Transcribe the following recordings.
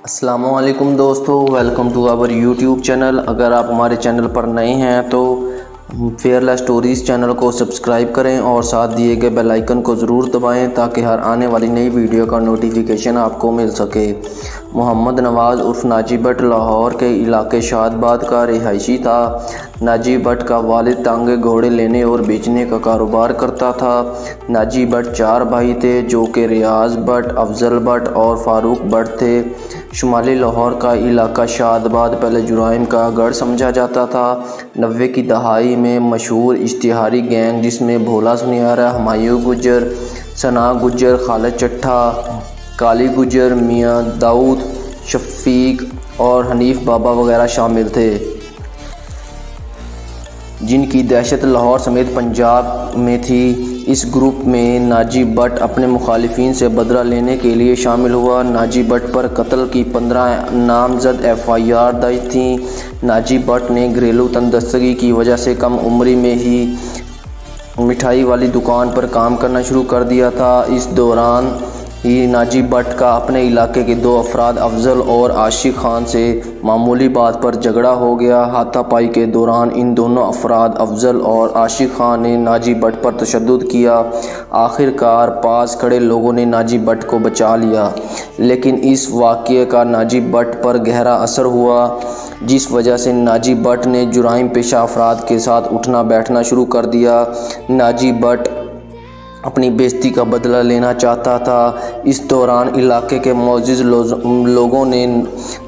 السلام علیکم دوستو، welcome to our YouTube channel. اگر آپ ہمارے چینل پر نئے ہیں تو فیئر لیس اسٹوریز چینل کو سبسکرائب کریں اور ساتھ دیے گئے بیل آئیکن کو ضرور دبائیں تاکہ ہر آنے والی نئی ویڈیو کا نوٹیفیکیشن آپ کو مل سکے۔ محمد نواز عرف ناجی بٹ لاہور کے علاقے شاد آباد کا رہائشی تھا۔ ناجی بٹ کا والد ٹانگے گھوڑے لینے اور بیچنے کا کاروبار کرتا تھا۔ ناجی بٹ 4 بھائی تھے جو کہ ریاض بٹ، افضل بٹ اور فاروق بٹ تھے۔ شمالی لاہور کا علاقہ شاد آباد پہلے جرائم کا گڑھ سمجھا جاتا تھا۔ 90 کی دہائی میں مشہور اشتہاری گینگ جس میں بھولا سنیارا، ہمایوں گجر، ثنا گجر، خالد چٹھا، کالی گجر، میاں داؤد، شفیق اور حنیف بابا وغیرہ شامل تھے، جن کی دہشت لاہور سمیت پنجاب میں تھی۔ اس گروپ میں ناجی بٹ اپنے مخالفین سے بدلہ لینے کے لیے شامل ہوا۔ ناجی بٹ پر قتل کی 15 نامزد FIR درج تھیں۔ ناجی بٹ نے گھریلو تندرستگی کی وجہ سے کم عمری میں ہی مٹھائی والی دکان پر کام کرنا شروع کر دیا تھا۔ اس دوران ہی ناجی بٹ کا اپنے علاقے کے 2 افراد افضل اور عاشق خان سے معمولی بات پر جھگڑا ہو گیا۔ ہاتھا پائی کے دوران ان دونوں افراد افضل اور عاشق خان نے ناجی بٹ پر تشدد کیا۔ آخر کار پاس کھڑے لوگوں نے ناجی بٹ کو بچا لیا، لیکن اس واقعے کا ناجی بٹ پر گہرا اثر ہوا، جس وجہ سے ناجی بٹ نے جرائم پیشہ افراد کے ساتھ اٹھنا بیٹھنا شروع کر دیا۔ ناجی بٹ اپنی بے عزتی کا بدلہ لینا چاہتا تھا۔ اس دوران علاقے کے معزز لوگوں نے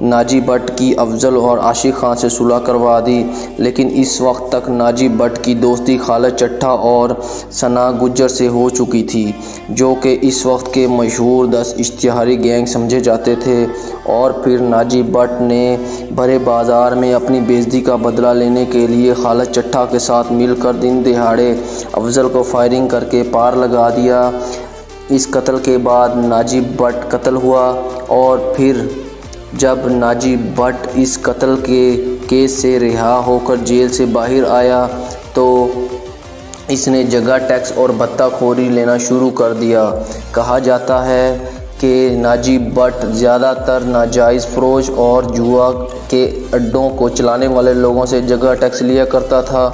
ناجی بٹ کی افضل اور عاشق خان سے صلح کروا دی، لیکن اس وقت تک ناجی بٹ کی دوستی خالد چٹھا اور ثنا گجر سے ہو چکی تھی، جو کہ اس وقت کے مشہور 10 اشتہاری گینگ سمجھے جاتے تھے۔ اور پھر ناجی بٹ نے بھرے بازار میں اپنی بے عزتی کا بدلہ لینے کے لیے خالد چٹھا کے ساتھ مل کر دن دہاڑے افضل کو فائرنگ کر کے پار لگا دیا۔ اس قتل کے بعد ناجی بٹ قتل ہوا، اور پھر جب ناجی بٹ اس قتل کے کیس سے رہا ہو کر جیل سے باہر آیا تو اس نے جگہ ٹیکس اور بھتہ خوری لینا شروع کر دیا۔ کہا جاتا ہے کہ ناجی بٹ زیادہ تر ناجائز فروش اور جوا کے اڈوں کو چلانے والے لوگوں سے جگہ ٹیکس لیا کرتا تھا۔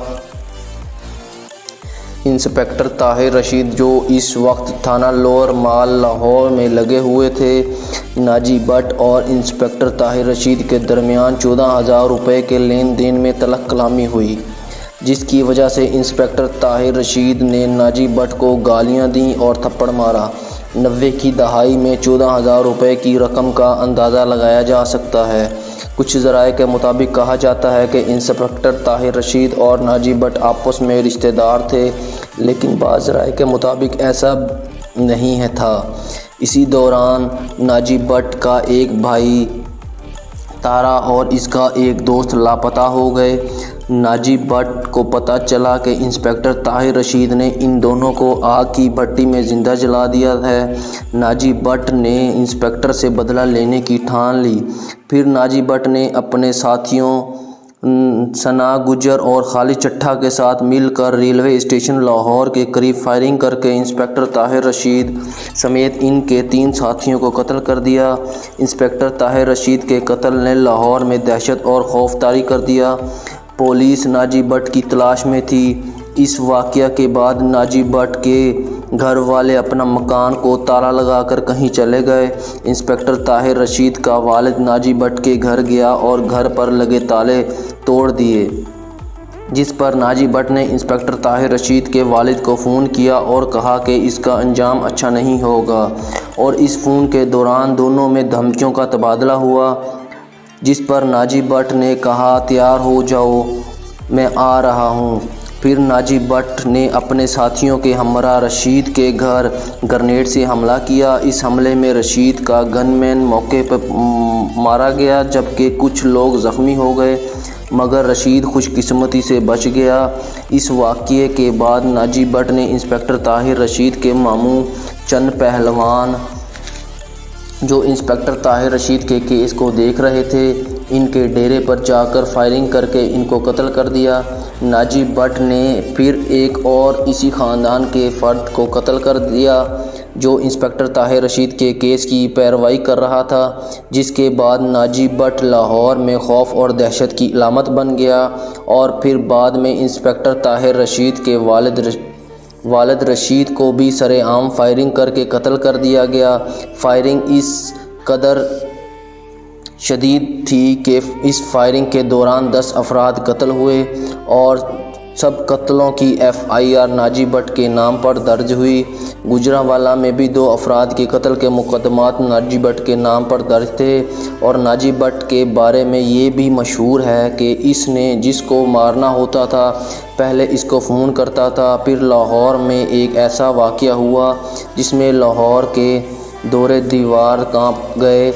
انسپکٹر طاہر رشید، جو اس وقت تھانہ لوئر مال لاہور میں لگے ہوئے تھے، ناجی بٹ اور انسپکٹر طاہر رشید کے درمیان 14,000 روپے کے لین دین میں تلخ کلامی ہوئی، جس کی وجہ سے انسپکٹر طاہر رشید نے ناجی بٹ کو گالیاں دیں اور تھپڑ مارا۔ 90 کی دہائی میں 14,000 روپے کی رقم کا اندازہ لگایا جا سکتا ہے۔ کچھ ذرائع کے مطابق کہا جاتا ہے کہ انسپکٹر طاہر رشید اور ناجی بٹ آپس میں رشتہ دار تھے، لیکن بعض ذرائع کے مطابق ایسا نہیں تھا۔ اسی دوران ناجی بٹ کا ایک بھائی تارا اور اس کا ایک دوست لاپتہ ہو گئے۔ ناجی بٹ کو پتہ چلا کہ انسپکٹر طاہر رشید نے ان دونوں کو آگ کی بھٹی میں زندہ جلا دیا ہے۔ ناجی بٹ نے انسپکٹر سے بدلہ لینے کی ٹھان لی۔ پھر ناجی بٹ نے اپنے ساتھیوں ثنا گجر اور خالد چٹھا کے ساتھ مل کر ریلوے اسٹیشن لاہور کے قریب فائرنگ کر کے انسپکٹر طاہر رشید سمیت ان کے 3 ساتھیوں کو قتل کر دیا۔ انسپکٹر طاہر رشید کے قتل نے لاہور میں دہشت اور خوف طاری کر دیا۔ پولیس ناجی بٹ کی تلاش میں تھی۔ اس واقعہ کے بعد ناجی بٹ کے گھر والے اپنا مکان کو تالا لگا کر کہیں چلے گئے۔ انسپکٹر طاہر رشید کا والد ناجی بٹ کے گھر گیا اور گھر پر لگے تالے توڑ دیے، جس پر ناجی بٹ نے انسپکٹر طاہر رشید کے والد کو فون کیا اور کہا کہ اس کا انجام اچھا نہیں ہوگا، اور اس فون کے دوران دونوں میں دھمکیوں کا تبادلہ ہوا، جس پر ناجی بٹ نے کہا تیار ہو جاؤ، میں آ رہا ہوں۔ پھر ناجی بٹ نے اپنے ساتھیوں کے ہمراہ رشید کے گھر گرنیڈ سے حملہ کیا۔ اس حملے میں رشید کا گن مین موقع پر مارا گیا جبکہ کچھ لوگ زخمی ہو گئے، مگر رشید خوش قسمتی سے بچ گیا۔ اس واقعے کے بعد ناجی بٹ نے انسپکٹر طاہر رشید کے ماموں چند پہلوان، جو انسپکٹر طاہر رشید کے کیس کو دیکھ رہے تھے، ان کے ڈیرے پر جا کر فائرنگ کر کے ان کو قتل کر دیا۔ ناجی بٹ نے پھر ایک اور اسی خاندان کے فرد کو قتل کر دیا۔ جو انسپکٹر طاہر رشید کے کیس کی پیروائی کر رہا تھا، جس کے بعد ناجی بٹ لاہور میں خوف اور دہشت کی علامت بن گیا، اور پھر بعد میں انسپکٹر طاہر رشید کے والد رشید کو بھی سر عام فائرنگ کر کے قتل کر دیا گیا۔ فائرنگ اس قدر شدید تھی کہ اس فائرنگ کے دوران 10 افراد قتل ہوئے، اور سب قتلوں کی FIR ناجی بٹ کے نام پر درج ہوئی۔ گوجرانوالہ میں بھی 2 افراد کے قتل کے مقدمات ناجی بٹ کے نام پر درج تھے، اور ناجی بٹ کے بارے میں یہ بھی مشہور ہے کہ اس نے جس کو مارنا ہوتا تھا پہلے اس کو فون کرتا تھا۔ پھر لاہور میں ایک ایسا واقعہ ہوا جس میں لاہور کے دور دیوار کانپ گئے۔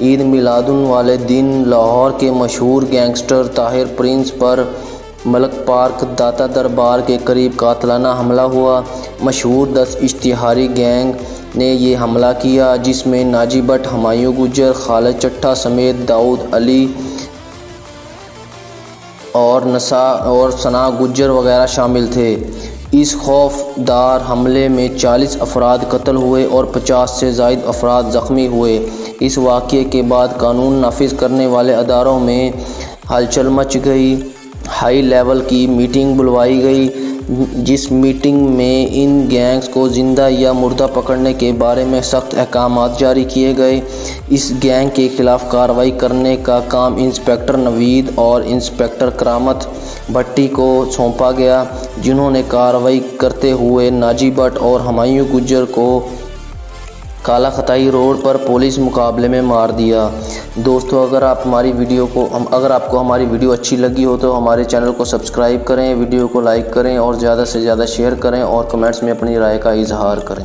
عید میلاد والے دن لاہور کے مشہور گینگسٹر طاہر پرنس پر ملک پارک داتا دربار کے قریب قاتلانہ حملہ ہوا۔ مشہور 10 اشتہاری گینگ نے یہ حملہ کیا، جس میں ناجی بٹ، ہمایوں گجر، خالد چٹھا سمیت داؤد علی اور ثنا گجر وغیرہ شامل تھے۔ اس خوفدار حملے میں 40 افراد قتل ہوئے اور 50 سے زائد افراد زخمی ہوئے۔ اس واقعے کے بعد قانون نافذ کرنے والے اداروں میں ہلچل مچ گئی۔ ہائی لیول کی میٹنگ بلوائی گئی، جس میٹنگ میں ان گینگز کو زندہ یا مردہ پکڑنے کے بارے میں سخت احکامات جاری کیے گئے۔ اس گینگ کے خلاف کارروائی کرنے کا کام انسپکٹر نوید اور انسپکٹر کرامت بھٹی کو سونپا گیا، جنہوں نے کارروائی کرتے ہوئے ناجی بٹ اور ہمایوں گجر کو کالا خطائی روڈ پر پولیس مقابلے میں مار دیا۔ دوستو، اگر آپ کو ہماری ویڈیو اچھی لگی ہو تو ہمارے چینل کو سبسکرائب کریں، ویڈیو کو لائک کریں اور زیادہ سے زیادہ شیئر کریں، اور کمنٹس میں اپنی رائے کا اظہار کریں۔